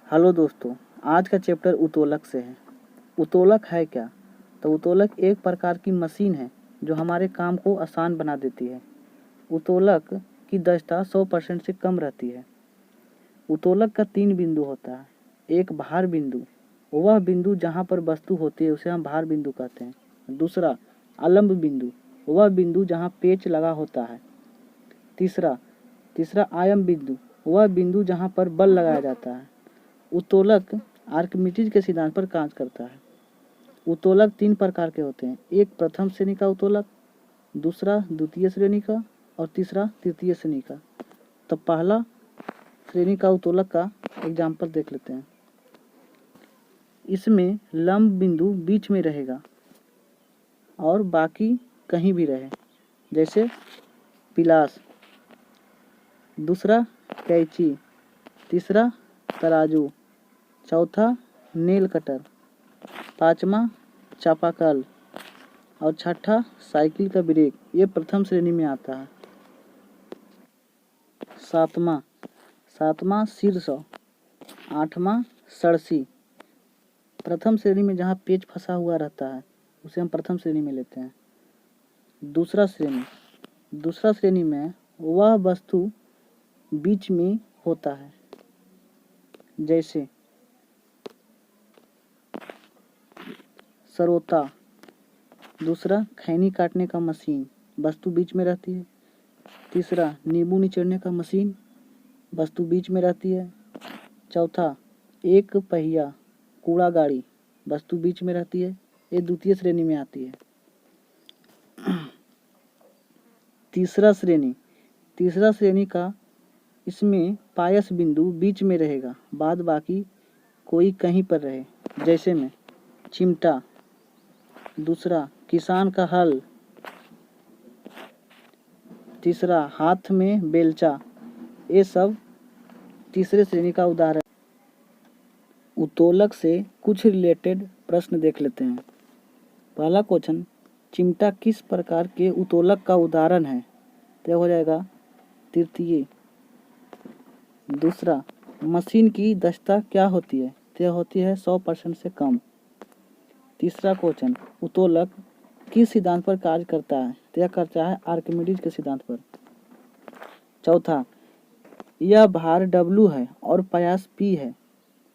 Hello दोस्तों, आज का चैप्टर उत्तोलक से है। उत्तोलक है क्या? तो उत्तोलक एक प्रकार की मशीन है जो हमारे काम को आसान बना देती है। उत्तोलक की दक्षता 100% से कम रहती है। उत्तोलक का 3 बिंदु होता है। एक भार बिंदु, वह बिंदु जहाँ पर वस्तु होती है उसे हम भार बिंदु कहते हैं। दूसरा अलंब बिंदु, वह बिंदु जहाँ पेच लगा होता है। तीसरा आयम बिंदु, वह बिंदु जहाँ पर बल लगाया जाता है। उत्तोलक आर्किमिडीज के सिद्धांत पर कार्य करता है। उत्तोलक 3 प्रकार के होते हैं। एक प्रथम श्रेणी का उत्तोलक, दूसरा द्वितीय श्रेणी का और तीसरा तृतीय श्रेणी का। तो पहला श्रेणी का उत्तोलक का एग्जाम्पल देख लेते हैं। इसमें लंब बिंदु बीच में रहेगा और बाकी कहीं भी रहे, जैसे पिलास। दूसरा कैंची, तीसरा तराजू, चौथा नेल कटर, पांचवा चापाकल और छठा साइकिल का ब्रेक। ये प्रथम श्रेणी में आता है। सातवां शीर्ष, आठवां सड़सी। प्रथम श्रेणी में जहाँ पेच फंसा हुआ रहता है उसे हम प्रथम श्रेणी में लेते हैं। दूसरा श्रेणी में वह वस्तु बीच में होता है, जैसे सरोता। दूसरा खैनी काटने का मशीन, वस्तु बीच में रहती है। तीसरा नींबू निचोड़ने का मशीन, वस्तु बीच में रहती है। चौथा एक पहिया कूड़ा गाड़ी, वस्तु बीच में रहती है। ये द्वितीय श्रेणी में आती है। तीसरा श्रेणी का, इसमें पायस बिंदु बीच में रहेगा, बाद बाकी कोई कहीं पर रहे, जैसे में चिमटा। दूसरा किसान का हल। तीसरा हाथ में बेलचा। ये सब तीसरे श्रेणी का उदाहरण। उत्तोलक से कुछ रिलेटेड प्रश्न देख लेते हैं। पहला क्वेश्चन, चिमटा किस प्रकार के उत्तोलक का उदाहरण है? तो हो जाएगा तृतीय। दूसरा, मशीन की दक्षता क्या होती है? तो होती है 100% से कम। तीसरा क्वेश्चन, उत्तोलक किस सिद्धांत पर कार्य करता है? तो यह करता है आर्किमिडीज के सिद्धांत पर। चौथा, यह भार W है और प्रयास P है,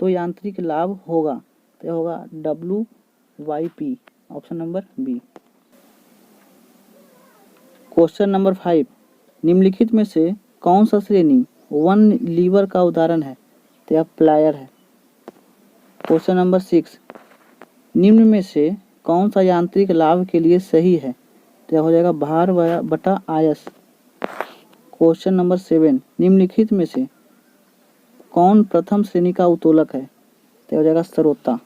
तो यांत्रिक लाभ होगा। तो यह होगा W/P, option number B. Question number 5, निम्नलिखित में से कौन सा श्रेणी 1 लीवर का उदाहरण है? तो यह प्लायर है। क्वेश्चन नंबर 6, निम्न में से कौन सा यांत्रिक लाभ के लिए सही है? तो यह हो जाएगा भार बटा आयस। क्वेश्चन नंबर 7, निम्नलिखित में से कौन प्रथम श्रेणी का उत्तोलक है? तो हो जाएगा सरोता।